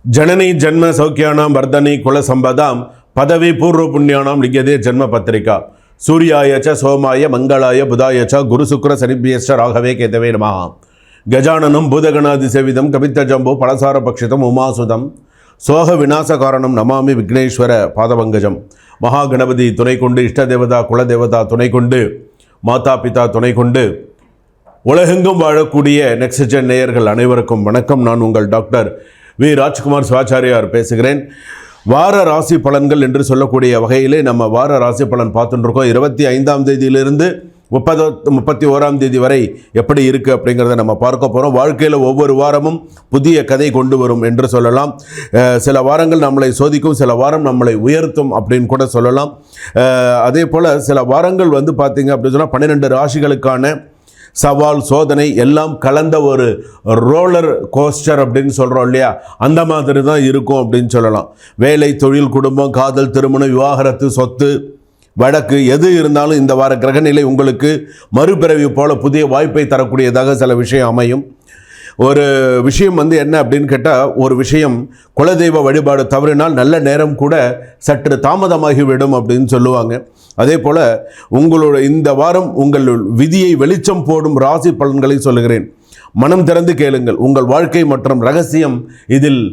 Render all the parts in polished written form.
जननी जन्म सौख्यानां वर्धनी कुल संपदां पदवी पूर्व पुण्यानां लिख्यते जन्म पत्रिका सूर्याय च सोमाय मंगलाय बुधाय च गुरु शुक्र शनिभ्यश्च राघवे केतवे नमः गजाननं भूतगणादिसेवितं कपित्थजम्बो पलसार पक्षितम् उमासुतं सोह विनाश कारणं नमामि विघ्नेश्वर पादपङ्कजं महागणपति துணை கொண்டு இஷ்ட தேவதா குல தேவதா துணை கொண்டு மாதா பிதா துணை கொண்டு உலகெங்கும் வாழக்கூடிய நெக்ஸ்ட் ஜென் நேயர்கள் அனைவருக்கும் வணக்கம். நான் உங்கள் டாக்டர் வி ராஜ்குமார் சிவாச்சாரியார் பேசுகிறேன். வார ராசி பலன்கள் என்று சொல்லக்கூடிய வகையிலே நம்ம வார ராசி பலன் பார்த்துட்டு இருக்கோம். 25ஆம் தேதியிலிருந்து 31ஆம் தேதி வரை எப்படி இருக்குது அப்படிங்கிறத நம்ம பார்க்க போகிறோம். வாழ்க்கையில் ஒவ்வொரு வாரமும் புதிய கதை கொண்டு வரும் என்று சொல்லலாம். சில வாரங்கள் நம்மளை சோதிக்கும், சில வாரம் நம்மளை உயர்த்தும் அப்படின்னு கூட சொல்லலாம். அதே போல் சில வாரங்கள் பார்த்திங்க அப்படின்னு சொன்னால் 12 ராசிகளுக்கான சவால் சோதனை எல்லாம் கலந்த ஒரு ரோலர் கோஸ்டர் அப்படின்னு சொல்கிறோம் இல்லையா, அந்த மாதிரி தான் இருக்கும் அப்படின்னு சொல்லலாம். வேலை, தொழில், குடும்பம், காதல், திருமணம், விவாகரத்து, சொத்து, வழக்கு எது இருந்தாலும் இந்த வார கிரகநிலை உங்களுக்கு மறுபிறவி போல புதிய வாய்ப்பை தரக்கூடியதாக சில விஷயம் அமையும். ஒரு விஷயம் என்ன அப்படின்னு கேட்டால், ஒரு விஷயம் குலதெய்வ வழிபாடு தவறினால் நல்ல நேரம் கூட சற்று தாமதமாகிவிடும் அப்படின்னு சொல்லுவாங்க. அதே போல் உங்களோட இந்த வாரம் உங்கள் விதியை வெளிச்சம் போடும் ராசி பலன்களை சொல்லுகிறேன். மனம் திறந்து கேளுங்கள். உங்கள் வாழ்க்கை மற்றும் ரகசியம் இதில்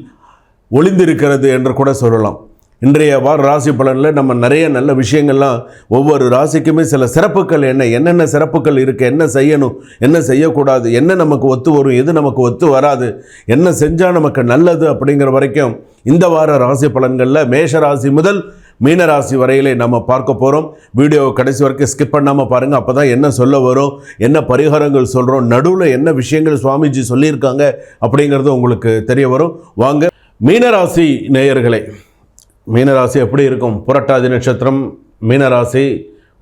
ஒளிந்திருக்கிறது என்று கூட சொல்லலாம். இன்றைய வார ராசி பலனில் நம்ம நிறைய நல்ல விஷயங்கள்லாம், ஒவ்வொரு ராசிக்குமே சில சிறப்புகள் என்னென்ன சிறப்புகள் இருக்குது, என்ன செய்யணும், என்ன செய்யக்கூடாது, என்ன நமக்கு ஒத்து வரும், எது நமக்கு ஒத்து வராது, என்ன செஞ்சால் நமக்கு நல்லது அப்படிங்கிற வரைக்கும் இந்த வார ராசி பலன்களில் மேஷ ராசி முதல் மீன ராசி வரையிலே நம்ம பார்க்க போகிறோம். வீடியோ கடைசி வரைக்கும் ஸ்கிப் பண்ணாமல் பாருங்கள். அப்போ தான் என்ன சொல்ல வரும், என்ன பரிகாரங்கள் சொல்கிறோம், நடுவில் என்ன விஷயங்கள் சுவாமிஜி சொல்லியிருக்காங்க அப்படிங்கிறது உங்களுக்கு தெரிய வரும். வாங்க. மீனராசி நேயர்களே, மீனராசி எப்படி இருக்கும்? புரட்டாதி நட்சத்திரம் மீனராசி,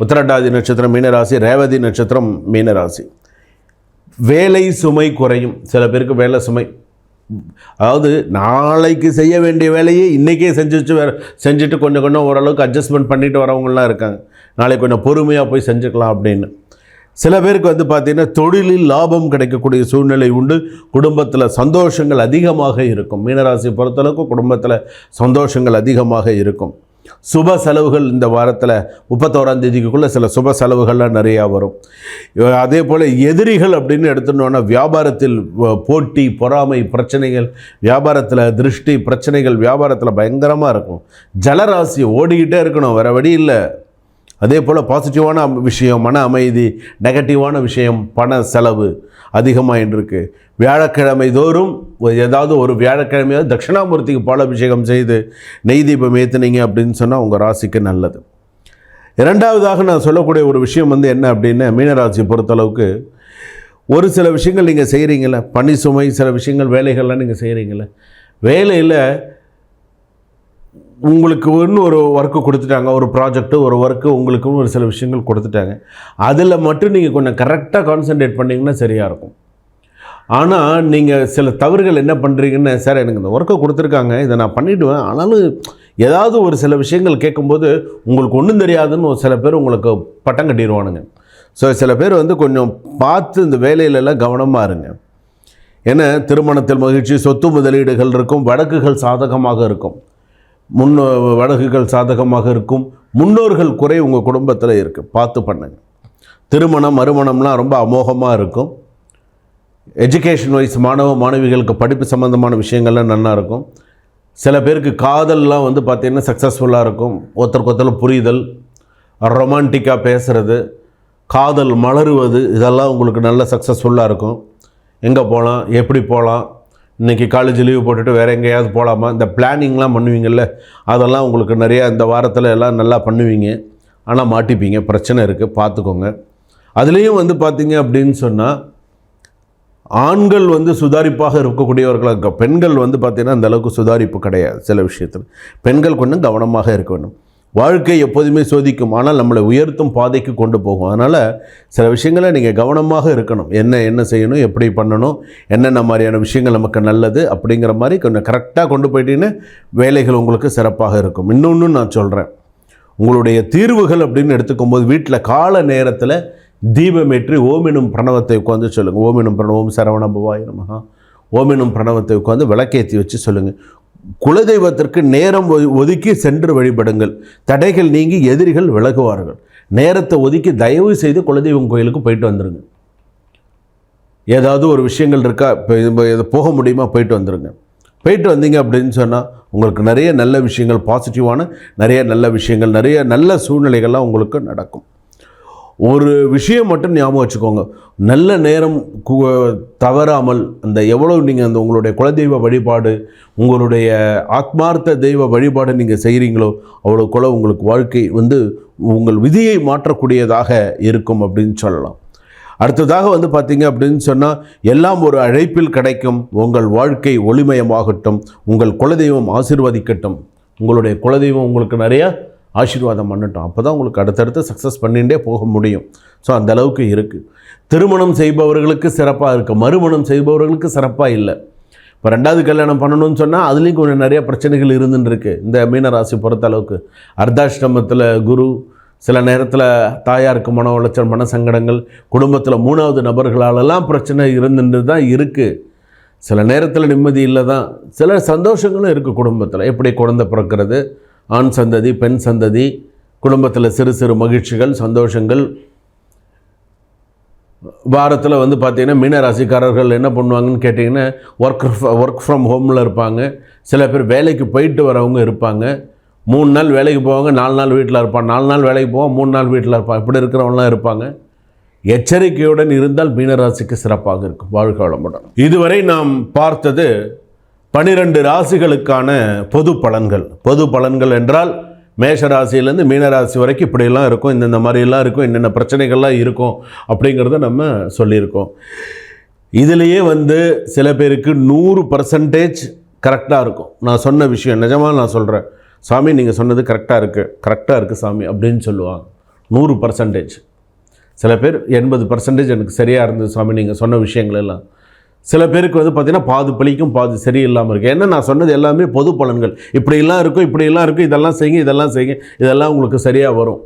உத்திரட்டாதி நட்சத்திரம் மீனராசி, ரேவதி நட்சத்திரம் மீனராசி. வேலை சுமை குறையும். சில பேருக்கு வேலை சுமை, அதாவது நாளைக்கு செய்ய வேண்டிய வேலையை இன்றைக்கே செஞ்சுட்டு கொஞ்சம் ஓரளவுக்கு அட்ஜஸ்ட்மெண்ட் பண்ணிட்டு வரவங்களாம் இருக்காங்க. நாளைக்கு கொஞ்சம் பொறுமையாக போய் செஞ்சுக்கலாம் அப்படின்னு. சில பேருக்கு பார்த்திங்கன்னா தொழிலில் லாபம் கிடைக்கக்கூடிய சூழ்நிலை உண்டு. குடும்பத்தில் சந்தோஷங்கள் அதிகமாக இருக்கும். மீனராசி பொறுத்தளவுக்கு குடும்பத்தில் சந்தோஷங்கள் அதிகமாக இருக்கும். சுப செலவுகள் இந்த வாரத்தில் 31ஆம் தேதிக்குள்ளே சில சுப செலவுகள்லாம் நிறையா வரும். அதே போல் எதிரிகள் அப்படின்னு எடுத்துட்டோன்னா, வியாபாரத்தில் போட்டி, பொறாமை, பிரச்சனைகள், வியாபாரத்தில் திருஷ்டி பிரச்சனைகள் வியாபாரத்தில் பயங்கரமாக இருக்கும். ஜலராசி ஓடிக்கிட்டே இருக்கணும், வேறு வழி இல்லை. அதே போல் பாசிட்டிவான விஷயம் மன அமைதி, நெகட்டிவான விஷயம் பண செலவு அதிகமாக இருக்கு. வியாழக்கிழமை தோறும் ஏதாவது ஒரு வியாழக்கிழமையாவது தட்சிணாமூர்த்திக்கு பாலாபிஷேகம் செய்து நெய் தீபம் ஏற்றுனீங்க அப்படின்னு சொன்னால் உங்கள் ராசிக்கு நல்லது. இரண்டாவதாக நான் சொல்லக்கூடிய ஒரு விஷயம் என்ன அப்படின்னா, மீனராசி பொறுத்தளவுக்கு ஒரு சில விஷயங்கள் நீங்கள் செய்கிறீங்கள, பணி சுமை, சில விஷயங்கள் வேலைகள்லாம் நீங்கள் செய்கிறீங்கள, வேலையில் உங்களுக்கு இன்னும் ஒரு ஒர்க்கு கொடுத்துட்டாங்க, ஒரு ப்ராஜெக்ட்டு, ஒரு ஒர்க்கு உங்களுக்குன்னு ஒரு சில விஷயங்கள் கொடுத்துட்டாங்க. அதில் மட்டும் நீங்கள் கொஞ்சம் கரெக்டாக கான்சன்ட்ரேட் பண்ணிங்கன்னா சரியாக இருக்கும். ஆனால் நீங்கள் சில தவறுகள் என்ன பண்ணுறீங்கன்னு, சார் எனக்கு இந்த ஒர்க்கை கொடுத்துருக்காங்க, இதை நான் பண்ணிவிடுவேன், ஆனாலும் ஏதாவது ஒரு சில விஷயங்கள் கேட்கும்போது உங்களுக்கு ஒன்றும் தெரியாதுன்னு ஒரு சில பேர் உங்களுக்கு பட்டம் கட்டிடுவானுங்க. ஸோ சில பேர் கொஞ்சம் பார்த்து இந்த வேலையிலெல்லாம் கவனமாக இருங்க. ஏன்னா திருமணத்தில் மகிழ்ச்சி, சொத்து முதலீடுகள் இருக்கும், வழக்குகள் சாதகமாக இருக்கும், வழக்குகள் சாதகமாக இருக்கும். முன்னோர்கள் குறை உங்கள் குடும்பத்தில் இருக்குது, பார்த்து பண்ணுங்க. திருமணம் மறுமணம்லாம் ரொம்ப அமோகமாக இருக்கும். எஜுகேஷன் வைஸ் மாணவ மாணவிகளுக்கு படிப்பு சம்மந்தமான விஷயங்கள்லாம் நல்லா இருக்கும். சில பேருக்கு காதல்லாம் பார்த்திங்கன்னா சக்ஸஸ்ஃபுல்லாக இருக்கும். ஒருத்தருக்கு ஒருத்தர் புரிதல், ரொமான்டிக்காக பேசுகிறது, காதல் மலருவது, இதெல்லாம் உங்களுக்கு நல்ல சக்ஸஸ்ஃபுல்லாக இருக்கும். எங்கே போகலாம், எப்படி போகலாம், இன்றைக்கி காலேஜ் லீவ் போட்டுட்டு வேறு எங்கேயாவது போகலாமா, இந்த பிளானிங்லாம் பண்ணுவீங்கள்ல, அதெல்லாம் உங்களுக்கு நிறையா இந்த வாரத்தில் எல்லாம் நல்லா பண்ணுவீங்க. ஆனால் மாட்டிப்பீங்க, பிரச்சனை இருக்குது, பார்த்துக்கோங்க. அதுலேயும் பார்த்திங்க அப்படின்னு சொன்னால், ஆண்கள் சுதாரிப்பாக இருக்கக்கூடியவர்களாக, பெண்கள் பார்த்திங்கன்னா அந்தளவுக்கு சுதாரிப்பு கிடையாது. சில விஷயத்தில் பெண்கள் கொஞ்சம் கவனமாக இருக்க வேண்டும். வாழ்க்கை எப்போதுமே சோதிக்கும், ஆனால் நம்மளை உயர்த்தும் பாதைக்கு கொண்டு போகும். அதனால் சில விஷயங்களை நீங்கள் கவனமாக இருக்கணும். என்ன செய்யணும், எப்படி பண்ணணும், என்னென்ன மாதிரியான விஷயங்கள் நமக்கு நல்லது அப்படிங்கிற மாதிரி கொஞ்சம் கரெக்டாக கொண்டு போயிட்டீங்கன்னா வேலைகள் உங்களுக்கு சிறப்பாக இருக்கும். இன்னொன்று நான் சொல்கிறேன், உங்களுடைய தீர்வுகள் அப்படின்னு எடுத்துக்கும்போது வீட்டில் கால நேரத்தில் தீபமேற்றி ஓமெனும் பிரணவத்தை உட்காந்து சொல்லுங்கள். ஓமெனும் பிரணவம் சரவண பவாய நமஹ, ஓமெனும் பிரணவத்தை உட்காந்து விளக்கேற்றி வச்சு சொல்லுங்கள். குலதெய்வத்திற்கு நேரம் ஒதுக்கி சென்று வழிபடுங்கள். தடைகள் நீங்கி எதிரிகள் விலகுவார்கள். நேரத்தை ஒதுக்கி தயவு செய்து குலதெய்வம் கோயிலுக்கு போயிட்டு வந்துடுங்க. ஏதாவது ஒரு விஷயங்கள் இருக்கா, இப்போ இது போக முடியுமா, போயிட்டு வந்துடுங்க. போயிட்டு வந்தீங்க அப்படின்னு சொன்னால் உங்களுக்கு நிறைய நல்ல விஷயங்கள், பாசிட்டிவான நிறைய நல்ல விஷயங்கள், நிறைய நல்ல சூழ்நிலைகள்லாம் உங்களுக்கு நடக்கும். ஒரு விஷயம் மட்டும் ஞாபகம் வச்சுக்கோங்க, நல்ல நேரம் தவறாமல் அந்த எவ்வளோ நீங்கள் அந்த உங்களுடைய குலதெய்வ வழிபாடு, உங்களுடைய ஆத்மார்த்த தெய்வ வழிபாடு நீங்கள் செய்கிறீங்களோ அவ்வளோக்குள்ள உங்களுக்கு வாழ்க்கை உங்கள் விதியை மாற்றக்கூடியதாக இருக்கும் அப்படின்னு சொல்லலாம். அடுத்ததாக பார்த்தீங்க அப்படின்னு சொன்னால் எல்லாம் ஒரு அழைப்பில் கிடைக்கும். உங்கள் வாழ்க்கை ஒளிமயமாகட்டும். உங்கள் குலதெய்வம் ஆசீர்வதிக்கட்டும். உங்களுடைய குலதெய்வம் உங்களுக்கு நிறையா ஆசீர்வாதம் பண்ணட்டும். அப்போ தான் உங்களுக்கு அடுத்தடுத்து சக்ஸஸ் பண்ணிகிட்டே போக முடியும். ஸோ அந்த அளவுக்கு இருக்குது. திருமணம் செய்பவர்களுக்கு சிறப்பாக இருக்குது, மறுமணம் செய்பவர்களுக்கு சிறப்பாக இல்லை. இப்போ 2வது கல்யாணம் பண்ணணும்னு சொன்னால் அதுலேயும் கொஞ்சம் நிறைய பிரச்சனைகள் இருந்துன்னு இருக்குது. இந்த மீனராசி பொறுத்த அளவுக்கு அர்த்தாஷ்டமத்தில் குரு, சில நேரத்தில் தாயாருக்கு மன உளைச்சல், மன சங்கடங்கள், குடும்பத்தில் 3வது நபர்களாலெல்லாம் பிரச்சனை இருந்துட்டு தான் இருக்குது. சில நேரத்தில் நிம்மதி இல்லை தான், சில சந்தோஷங்களும் இருக்குது குடும்பத்தில். எப்படி குழந்தை பிறக்கிறது, ஆண் சந்ததி, பெண் சந்ததி, குடும்பத்தில் சிறு சிறு மகிழ்ச்சிகள், சந்தோஷங்கள். வாரத்தில் பார்த்திங்கன்னா மீனராசிக்காரர்கள் என்ன பண்ணுவாங்கன்னு கேட்டிங்கன்னா ஒர்க் ஃப்ரம் ஹோமில் இருப்பாங்க. சில பேர் வேலைக்கு போயிட்டு வரவங்க இருப்பாங்க. 3 நாள் வேலைக்கு போவாங்க, 4 நாள் வீட்டில் இருப்பான். 4 நாள் வேலைக்கு போவான், 3 நாள் வீட்டில் இருப்பான். இப்படி இருக்கிறவங்களாம் இருப்பாங்க. எச்சரிக்கையுடன் இருந்தால் மீனராசிக்கு சிறப்பாக இருக்கும். வாழ்க வளமுடன். இதுவரை நாம் பார்த்தது 12 ராசிகளுக்கான பொது பலன்கள். பொது பலன்கள் என்றால் மேஷ ராசியிலேருந்து மீனராசி வரைக்கும் இப்படியெல்லாம் இருக்கும், இந்தந்த மாதிரிலாம் இருக்கும், என்னென்ன பிரச்சனைகள்லாம் இருக்கும் அப்படிங்கிறத நம்ம சொல்லியிருக்கோம். இதிலேயே சில பேருக்கு 100% கரெக்டாக இருக்கும். நான் சொன்ன விஷயம் நிஜமாக நான் சொல்கிறேன், சாமி நீங்கள் சொன்னது கரெக்டாக இருக்குது சாமி அப்படின்னு சொல்லுவாங்க. 100%. சில பேர் 80% எனக்கு சரியாக இருந்தது சாமி நீங்கள் சொன்ன விஷயங்கள் எல்லாம். சில பேருக்கு பார்த்திங்கன்னா பாதி பழிக்கும், பாதி சரியில்லாமல் இருக்குது. ஏன்னா நான் சொன்னது எல்லாமே பொது பலன்கள். இப்படியெல்லாம் இருக்கும், இதெல்லாம் செய்யுங்க, இதெல்லாம் உங்களுக்கு சரியாக வரும்.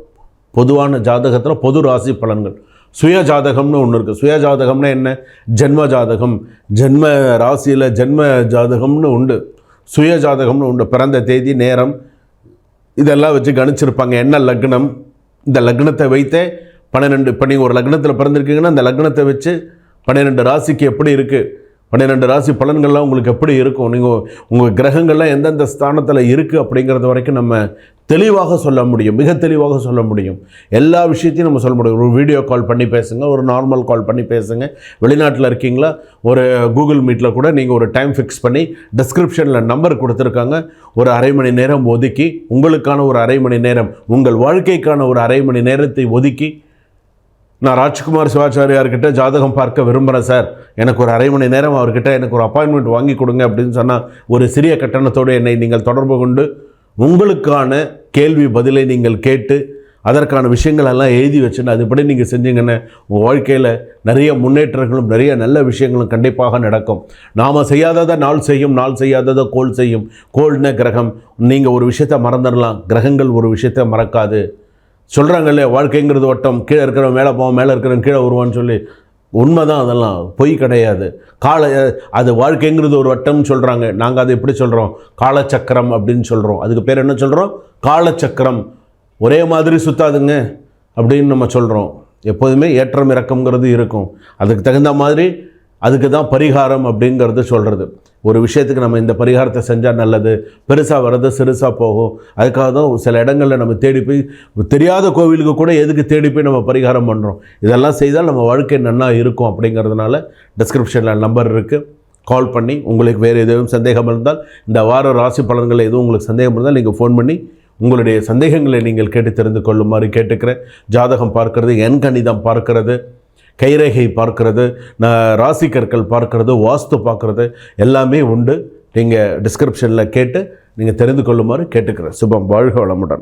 பொதுவான ஜாதகத்தில் பொது ராசி பலன்கள். சுய ஜாதகம்னு ஒன்று இருக்குது. சுய ஜாதகம்னா என்ன? ஜென்ம ஜாதகம், ஜென்ம ராசியில் ஜென்ம ஜாதகம்னு உண்டு, சுய ஜாதகம்னு உண்டு. பிறந்த தேதி, நேரம் இதெல்லாம் வச்சு கணிச்சிருப்பாங்க. என்ன லக்னம், இந்த லக்னத்தை வைத்தே 12, இப்போ நீங்கள் ஒரு லக்னத்தில் பிறந்திருக்கீங்கன்னா அந்த லக்னத்தை வச்சு 12 ராசிக்கு எப்படி இருக்குது, 12 ராசி பலன்கள்லாம் உங்களுக்கு எப்படி இருக்கும், நீங்கள் உங்கள் கிரகங்கள்லாம் எந்தெந்த ஸ்தானத்தில் இருக்குது அப்படிங்கிறது வரைக்கும் நம்ம தெளிவாக சொல்ல முடியும், மிக தெளிவாக சொல்ல முடியும். எல்லா விஷயத்தையும் நம்ம சொல்ல முடியும். ஒரு வீடியோ கால் பண்ணி பேசுங்க, ஒரு நார்மல் கால் பண்ணி பேசுங்க. வெளிநாட்டில் இருக்கீங்களா, ஒரு கூகுள் மீட்டில் கூட நீங்கள் ஒரு டைம் ஃபிக்ஸ் பண்ணி டிஸ்கிரிப்ஷனில் நம்பர் கொடுத்துருக்காங்க. ஒரு அரை மணி நேரம் ஒதுக்கி, உங்களுக்கான ஒரு அரை மணி நேரம், உங்கள் வாழ்க்கைக்கான ஒரு அரை மணி நேரத்தை ஒதுக்கி, நான் ராஜ்குமார் சிவாச்சாரியார்கிட்ட ஜாதகம் பார்க்க விரும்புகிறேன் சார், எனக்கு ஒரு அரை மணி நேரம் அவர்கிட்ட எனக்கு ஒரு அப்பாயின்மெண்ட் வாங்கி கொடுங்க அப்படின்னு சொன்னால் ஒரு சிறிய கட்டணத்தோடு என்னை நீங்கள் தொடர்பு கொண்டு உங்களுக்கான கேள்வி பதிலை நீங்கள் கேட்டு அதற்கான விஷயங்கள் எல்லாம் எழுதி வச்சுன்னு அதுபடி நீங்கள் செஞ்சீங்கன்னா உங்கள் வாழ்க்கையில் நிறைய முன்னேற்றங்களும் நிறைய நல்ல விஷயங்களும் கண்டிப்பாக நடக்கும். நாம் செய்யாததை நாள் செய்யும், நாள் செய்யாததை கோள் செய்யும். கோள்ன கிரகம். நீங்கள் ஒரு விஷயத்தை மறந்துடலாம், கிரகங்கள் ஒரு விஷயத்தை மறக்காது. சொல்கிறாங்க இல்லையா, வாழ்க்கைங்கிறது வட்டம், கீழே இருக்கிறவன் மேலே போவான், மேலே இருக்கிறவன் கீழே வருவான்னு சொல்லி. உண்மைதான், அதெல்லாம் பொய் கிடையாது. அது வாழ்க்கைங்கிறது ஒரு வட்டம்னு சொல்கிறாங்க. நாங்கள் அதை எப்படி சொல்கிறோம்? காலச்சக்கரம் அப்படின்னு சொல்கிறோம். அதுக்கு பேர் என்ன சொல்கிறோம்? காலச்சக்கரம். ஒரே மாதிரி சுற்றாதுங்க அப்படின்னு நம்ம சொல்கிறோம். எப்போதுமே ஏற்றம் இறக்கம்ங்கிறது இருக்கும். அதுக்கு தகுந்த மாதிரி அதுக்கு தான் பரிகாரம் அப்படிங்கிறது சொல்கிறது. ஒரு விஷயத்துக்கு நம்ம இந்த பரிகாரத்தை செஞ்சால் நல்லது, பெருசாக வர்றது சிறுசாக போகும். அதுக்காக தான் சில இடங்களில் நம்ம தேடி போய், தெரியாத கோவிலுக்கு கூட எதுக்கு தேடி போய் நம்ம பரிகாரம் பண்ணுறோம். இதெல்லாம் செய்தால் நம்ம வாழ்க்கை நல்லா இருக்கும். அப்படிங்கிறதுனால டிஸ்கிரிப்ஷனில் நம்பர் இருக்குது, கால் பண்ணி உங்களுக்கு வேறு எதுவும் சந்தேகம் இருந்தால், இந்த வார ராசி பலன்கள் எதுவும் உங்களுக்கு சந்தேகம் இருந்தால் நீங்கள் ஃபோன் பண்ணி உங்களுடைய சந்தேகங்களை நீங்கள் கேட்டு தெரிந்து கொள்ளுமாறு கேட்டுக்கிறேன். ஜாதகம் பார்க்கறது, எண் கணிதம் பார்க்கறது, கைரேகை பார்க்கறது, ராசி கற்கள் பார்க்கறது, வாஸ்து பார்க்கறது எல்லாமே உண்டு. நீங்கள் டிஸ்கிரிப்ஷனில் கேட்டு நீங்கள் தெரிந்து கொள்ளுமாறு கேட்டுக்கிறேன். சுபம். வாழ்க வளமுடன்.